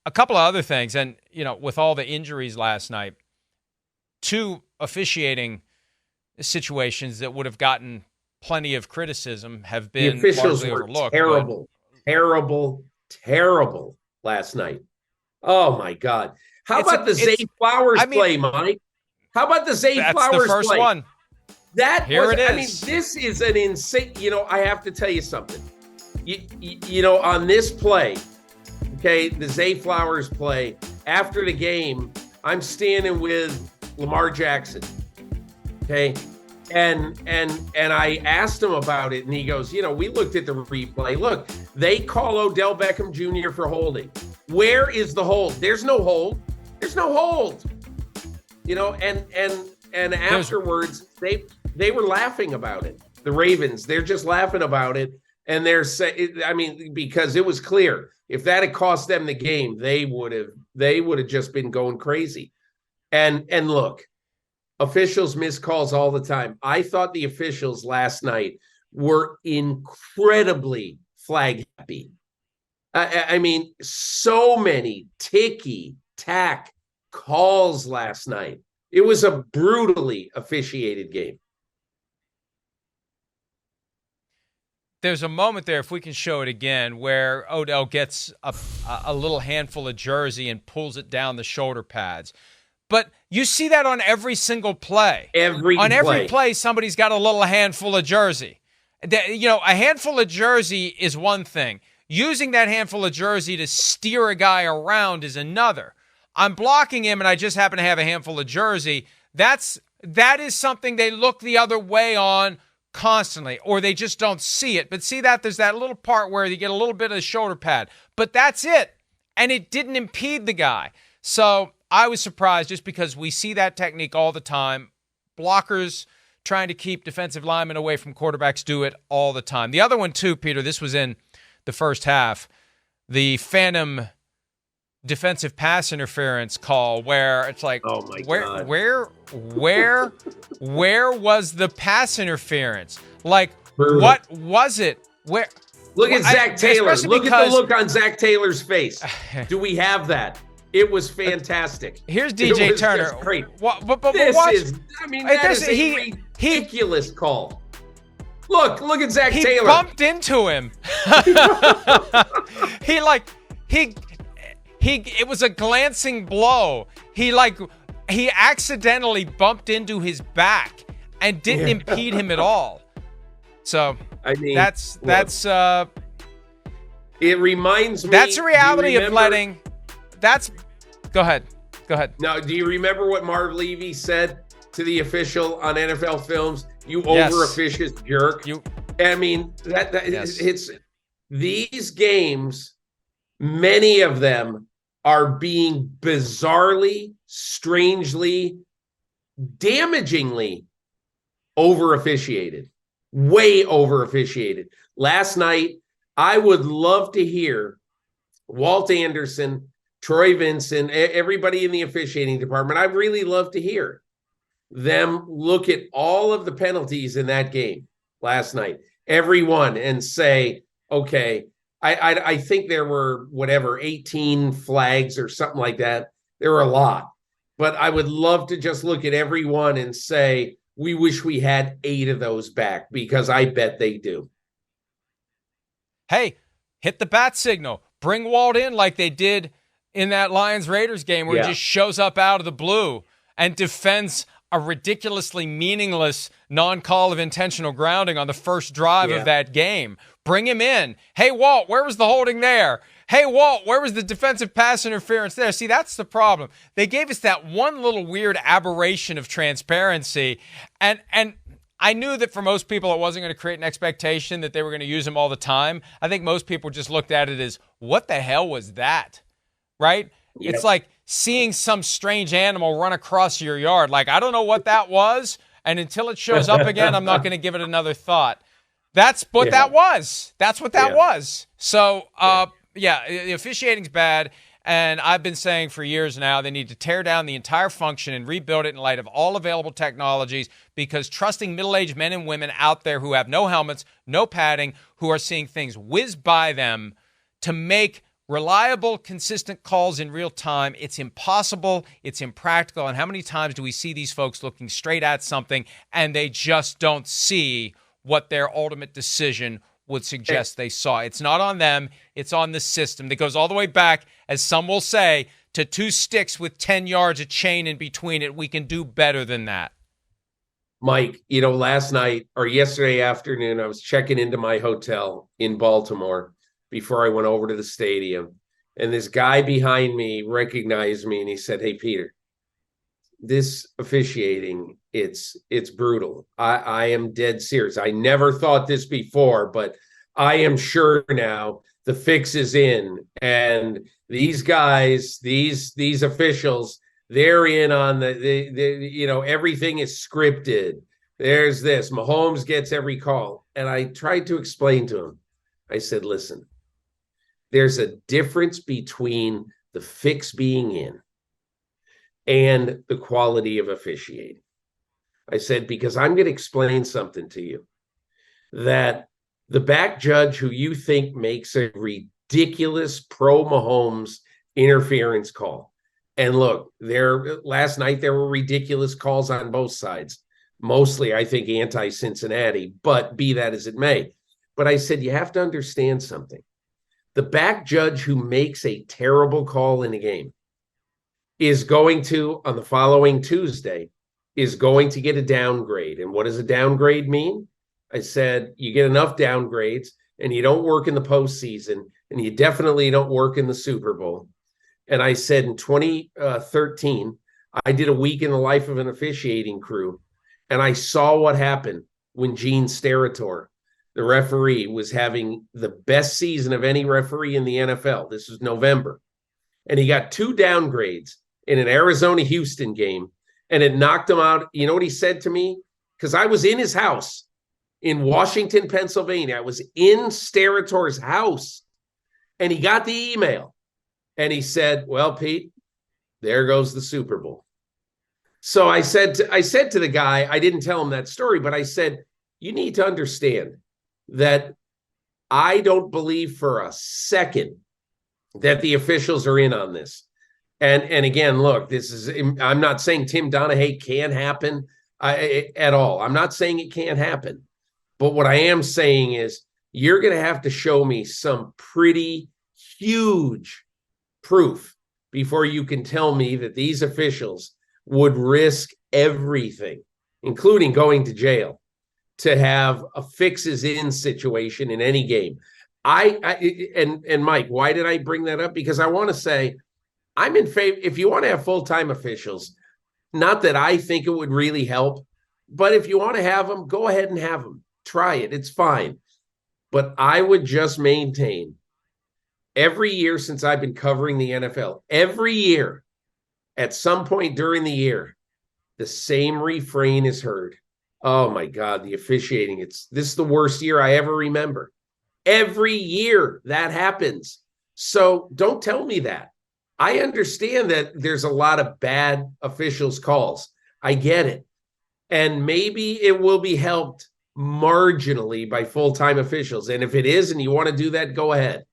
a couple of other things, and, with all the injuries last night, two officiating situations that would have gotten plenty of criticism have been the officials largely were overlooked. terrible last night. Oh my God! How about the Zay Flowers play, Mike? How about the Zay Flowers play? That's the first one. This is an insane. I have to tell you something. On this play, okay, the Zay Flowers play. After the game, I'm standing with Lamar Jackson. Okay. And I asked him about it, and he goes, we looked at the replay. Look, they call Odell Beckham Jr. for holding. Where is the hold? There's no hold. There's no hold. And afterwards, they were laughing about it. The Ravens, they're just laughing about it. And they're saying, because it was clear, if that had cost them the game, they would have just been going crazy. And look, officials miss calls all the time. I thought the officials last night were incredibly flag happy. So many ticky-tack calls last night. It was a brutally officiated game. There's a moment there, if we can show it again, where Odell gets a little handful of jersey and pulls it down the shoulder pads. But you see that on every single play. Every play, somebody's got a little handful of jersey. A handful of jersey is one thing. Using that handful of jersey to steer a guy around is another. I'm blocking him and I just happen to have a handful of jersey. That is something they look the other way on constantly, or they just don't see it. But see that there's that little part where you get a little bit of the shoulder pad. But that's it. And it didn't impede the guy. So I was surprised just because we see that technique all the time. Blockers trying to keep defensive linemen away from quarterbacks do it all the time. The other one too, Peter, this was in the first half, the phantom defensive pass interference call where it's like, oh my God. where was the pass interference? Like, what was it? Where? Look at Zach Taylor. Look at the look on Zach Taylor's face. Do we have that? It was fantastic. Here's DJ Turner. Great. That is a ridiculous call. Look at Zach Taylor. He bumped into him. It was a glancing blow. He accidentally bumped into his back and didn't impede him at all. So that's it reminds me. That's a reality of letting. Go ahead. Now, do you remember what Marv Levy said to the official on NFL Films? You over-officious jerk. It's these games. Many of them are being bizarrely, strangely, damagingly over-officiated. Way over-officiated. Last night, I would love to hear Walt Anderson, Troy Vincent, everybody in the officiating department. I'd really love to hear them look at all of the penalties in that game last night, everyone, and say, okay, I think there were 18 flags or something like that. There were a lot, but I would love to just look at everyone and say, we wish we had 8 of those back, because I bet they do. Hey, hit the bat signal. Bring Walt in like they did in that Lions-Raiders game where he just shows up out of the blue and defends a ridiculously meaningless non-call of intentional grounding on the first drive of that game. Bring him in. Hey, Walt, where was the holding there? Hey, Walt, where was the defensive pass interference there? See, that's the problem. They gave us that one little weird aberration of transparency, and I knew that for most people it wasn't going to create an expectation that they were going to use them all the time. I think most people just looked at it as, what the hell was that? Right? Yep. It's like seeing some strange animal run across your yard. Like, I don't know what that was, and until it shows up again, I'm not going to give it another thought. That's what that was. That's what that was. So, the officiating's bad, and I've been saying for years now they need to tear down the entire function and rebuild it in light of all available technologies, because trusting middle-aged men and women out there who have no helmets, no padding, who are seeing things whiz by them to make reliable, consistent calls in real time. It's impossible. It's impractical. And how many times do we see these folks looking straight at something and they just don't see what their ultimate decision would suggest they saw? It's not on them. It's on the system that goes all the way back, as some will say, to two sticks with 10 yards of chain in between it. We can do better than that. Mike, last night or yesterday afternoon, I was checking into my hotel in Baltimore before I went over to the stadium. And this guy behind me recognized me and he said, "Hey, Peter, this officiating, it's brutal. I am dead serious. I never thought this before, but I am sure now the fix is in. And these guys, these officials, they're in on the everything is scripted. There's this. Mahomes gets every call." And I tried to explain to him. I said, "Listen, there's a difference between the fix being in and the quality of officiating." I said, because I'm going to explain something to you, that the back judge who you think makes a ridiculous pro Mahomes interference call. And look, last night there were ridiculous calls on both sides. Mostly, I think, anti-Cincinnati, but be that as it may. But I said, you have to understand something. The back judge who makes a terrible call in a game is going to, on the following Tuesday, is going to get a downgrade. And what does a downgrade mean? I said, you get enough downgrades and you don't work in the postseason and you definitely don't work in the Super Bowl. And I said in 2013, I did a week in the life of an officiating crew, and I saw what happened when Gene Steratore, the referee, was having the best season of any referee in the NFL. This was November. And he got 2 downgrades in an Arizona-Houston game, and it knocked him out. You know what he said to me? Because I was in his house in Washington, Pennsylvania. I was in Steratore's house, and he got the email. And he said, "Well, Pete, there goes the Super Bowl." So I said to the guy, I didn't tell him that story, but I said, you need to understand that I don't believe for a second that the officials are in on this. And again, look, I'm not saying Tim Donahue can't happen at all. I'm not saying it can't happen. But what I am saying is you're going to have to show me some pretty huge proof before you can tell me that these officials would risk everything, including going to jail, to have a fixes in situation in any game. And Mike, why did I bring that up? Because I want to say I'm in favor. If you want to have full-time officials, not that I think it would really help, but if you want to have them, go ahead and have them. Try it. It's fine. But I would just maintain every year since I've been covering the NFL, every year, at some point during the year, the same refrain is heard. Oh my God, the officiating. This is the worst year I ever remember. Every year that happens. So don't tell me that. I understand that there's a lot of bad officials calls. I get it. And maybe it will be helped marginally by full-time officials. And if it is, and you want to do that, go ahead.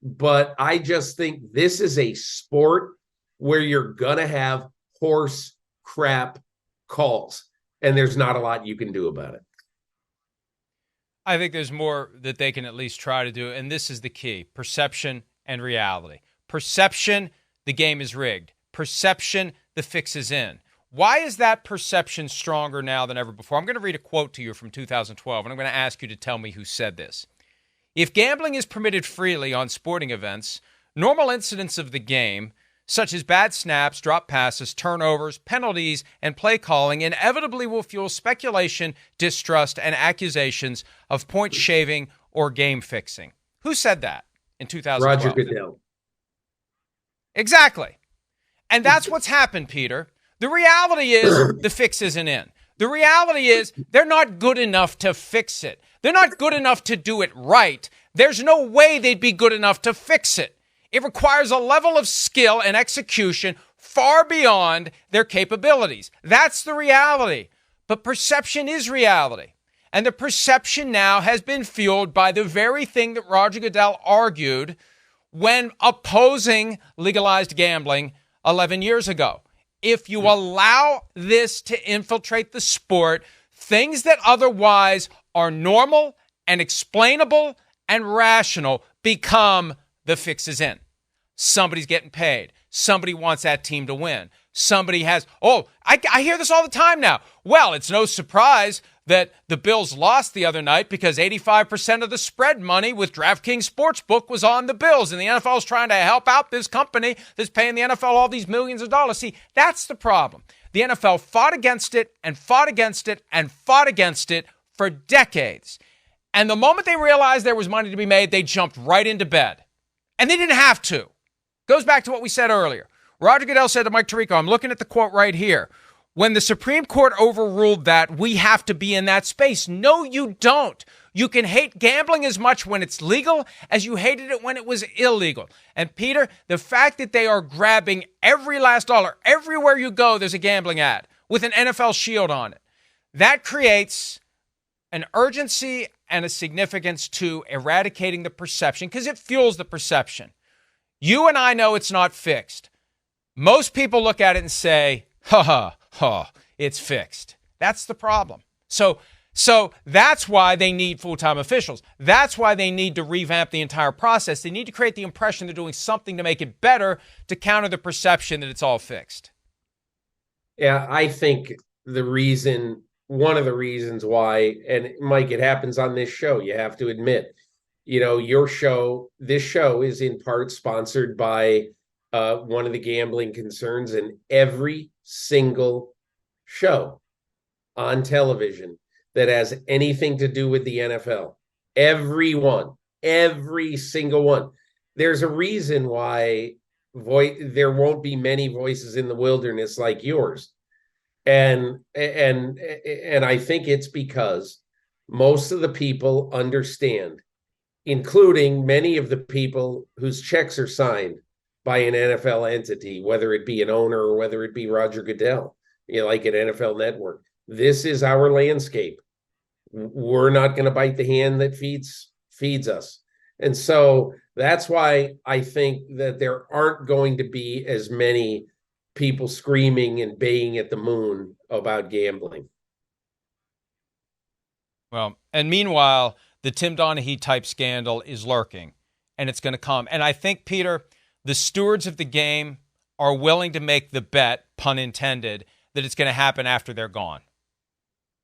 But I just think this is a sport where you're going to have horse crap calls, and there's not a lot you can do about it. I think there's more that they can at least try to do, and this is the key: perception and reality. Perception, the game is rigged. Perception, the fix is in. Why is that perception stronger now than ever before? I'm going to read a quote to you from 2012, and I'm going to ask you to tell me who said this. If gambling is permitted freely on sporting events, normal incidents of the game, such as bad snaps, drop passes, turnovers, penalties, and play calling, inevitably will fuel speculation, distrust, and accusations of point shaving or game fixing. Who said that in 2012? Roger Goodell. Exactly. And that's what's happened, Peter. The reality is the fix isn't in. The reality is they're not good enough to fix it. They're not good enough to do it right. There's no way they'd be good enough to fix it. It requires a level of skill and execution far beyond their capabilities. That's the reality. But perception is reality. And the perception now has been fueled by the very thing that Roger Goodell argued when opposing legalized gambling 11 years ago. If you allow this to infiltrate the sport, things that otherwise are normal and explainable and rational become the fix is in. Somebody's getting paid. Somebody wants that team to win. Somebody has, I hear this all the time now. Well, it's no surprise that the Bills lost the other night because 85% of the spread money with DraftKings Sportsbook was on the Bills, and the NFL is trying to help out this company that's paying the NFL all these millions of dollars. See, that's the problem. The NFL fought against it and fought against it and fought against it for decades. And the moment they realized there was money to be made, they jumped right into bed. And they didn't have to. Goes back to what we said earlier. Roger Goodell said to Mike Tirico, I'm looking at the quote right here. When the Supreme Court overruled that, we have to be in that space. No, you don't. You can hate gambling as much when it's legal as you hated it when it was illegal. And Peter, the fact that they are grabbing every last dollar, everywhere you go, there's a gambling ad with an NFL shield on it. That creates an urgency and a significance to eradicating the perception because it fuels the perception. You and I know it's not fixed. Most people look at it and say, it's fixed. That's the problem. So that's why they need full-time officials. That's why they need to revamp the entire process. They need to create the impression they're doing something to make it better to counter the perception that it's all fixed. Yeah, I think one of the reasons why, and Mike, it happens on this show, you have to admit, this show is in part sponsored by one of the gambling concerns, and every single show on television that has anything to do with the NFL, every single one. There's a reason why there won't be many voices in the wilderness like yours. And I think it's because most of the people understand, including many of the people whose checks are signed by an NFL entity, whether it be an owner or whether it be Roger Goodell, like an NFL Network. This is our landscape. We're not going to bite the hand that feeds us. And so that's why I think that there aren't going to be as many people screaming and baying at the moon about gambling. Well, and meanwhile, the Tim Donaghy type scandal is lurking, and it's going to come. And I think, Peter, the stewards of the game are willing to make the bet, pun intended, that it's going to happen after they're gone.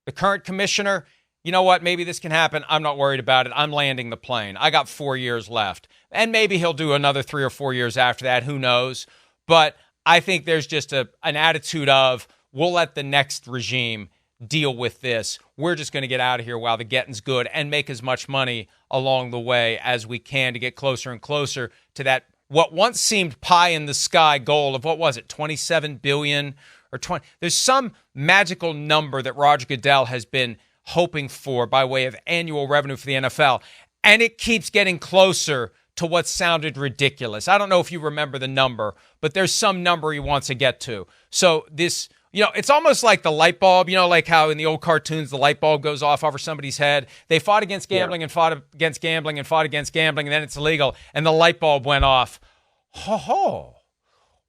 The current commissioner, you know what, maybe this can happen. I'm not worried about it. I'm landing the plane. I got 4 years left. And maybe he'll do another 3 or 4 years after that. Who knows? But I think there's just an attitude of, we'll let the next regime deal with this. We're just going to get out of here while the getting's good and make as much money along the way as we can to get closer and closer to that, what once seemed pie in the sky goal of, what was it, 27 billion or 20. There's some magical number that Roger Goodell has been hoping for by way of annual revenue for the NFL. And it keeps getting closer to what sounded ridiculous. I don't know if you remember the number, but there's some number he wants to get to. So this, it's almost like the light bulb, like how in the old cartoons, the light bulb goes off over somebody's head. They fought against gambling and fought against gambling and fought against gambling, and then it's illegal. And the light bulb went off.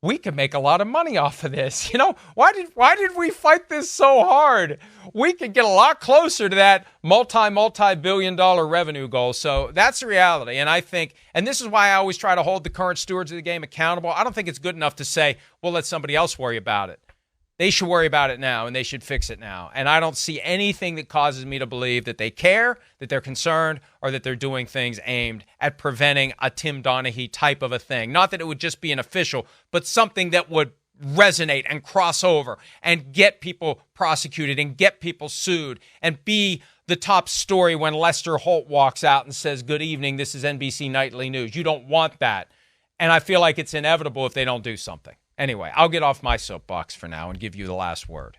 We could make a lot of money off of this. Why did we fight this so hard? We could get a lot closer to that multi-billion dollar revenue goal. So that's the reality. And I think, and this is why I always try to hold the current stewards of the game accountable. I don't think it's good enough to say, well, let somebody else worry about it. They should worry about it now, and they should fix it now. And I don't see anything that causes me to believe that they care, that they're concerned, or that they're doing things aimed at preventing a Tim Donaghy type of a thing. Not that it would just be an official, but something that would resonate and cross over and get people prosecuted and get people sued and be the top story when Lester Holt walks out and says, "Good evening, this is NBC Nightly News." You don't want that. And I feel like it's inevitable if they don't do something. Anyway, I'll get off my soapbox for now and give you the last word.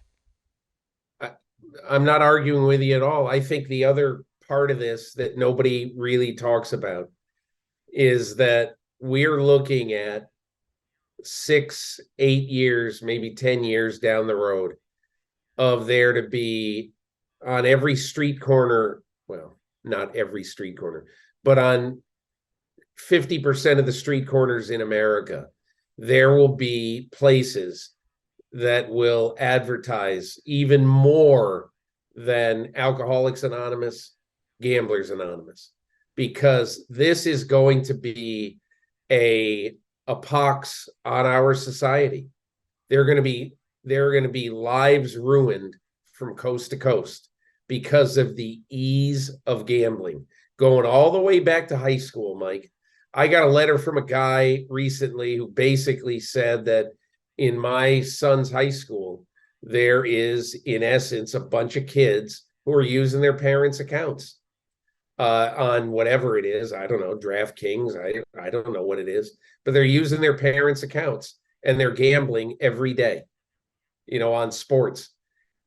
I'm not arguing with you at all. I think the other part of this that nobody really talks about is that we're looking at 6, 8 years, maybe 10 years down the road of there to be on every street corner, well, not every street corner, but on 50% of the street corners in America, there will be places that will advertise even more than Alcoholics Anonymous, Gamblers Anonymous, because this is going to be a pox on our society. There are going to be lives ruined from coast to coast because of the ease of gambling, going all the way back to high school. Mike, I got a letter from a guy recently who basically said that in my son's high school, there is, in essence, a bunch of kids who are using their parents' accounts on whatever it is. I don't know, DraftKings. I don't know what it is, but they're using their parents' accounts and they're gambling every day, on sports.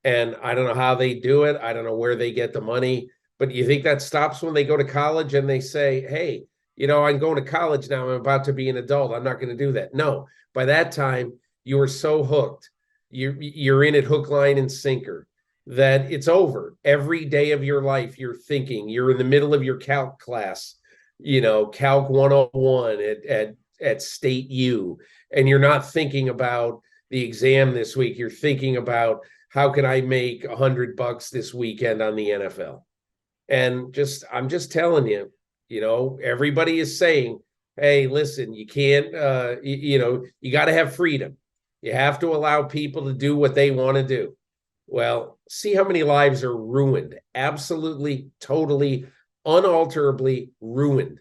And I don't know how they do it. I don't know where they get the money. But you think that stops when they go to college and they say, hey, I'm going to college now. I'm about to be an adult. I'm not going to do that. No, by that time, you are so hooked. You're in it hook, line, and sinker that it's over. Every day of your life, you're thinking. You're in the middle of your calc class, Calc 101 at State U, and you're not thinking about the exam this week. You're thinking about, how can I make $100 this weekend on the NFL? And I'm just telling you, everybody is saying, hey, listen, you can't, you got to have freedom. You have to allow people to do what they want to do. Well, see how many lives are ruined, absolutely, totally, unalterably ruined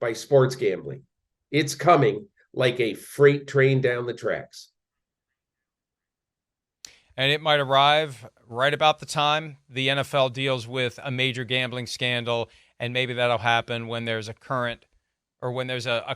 by sports gambling. It's coming like a freight train down the tracks. And it might arrive right about the time the NFL deals with a major gambling scandal, and maybe that'll happen when there's a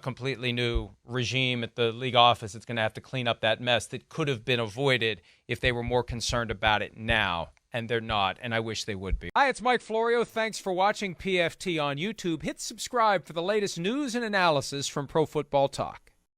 completely new regime at the league office. It's going to have to clean up that mess that could have been avoided if they were more concerned about it now, and they're not, and I wish they would be. Hi, it's Mike Florio. Thanks for watching PFT on YouTube. Hit subscribe for the latest news and analysis from Pro Football Talk.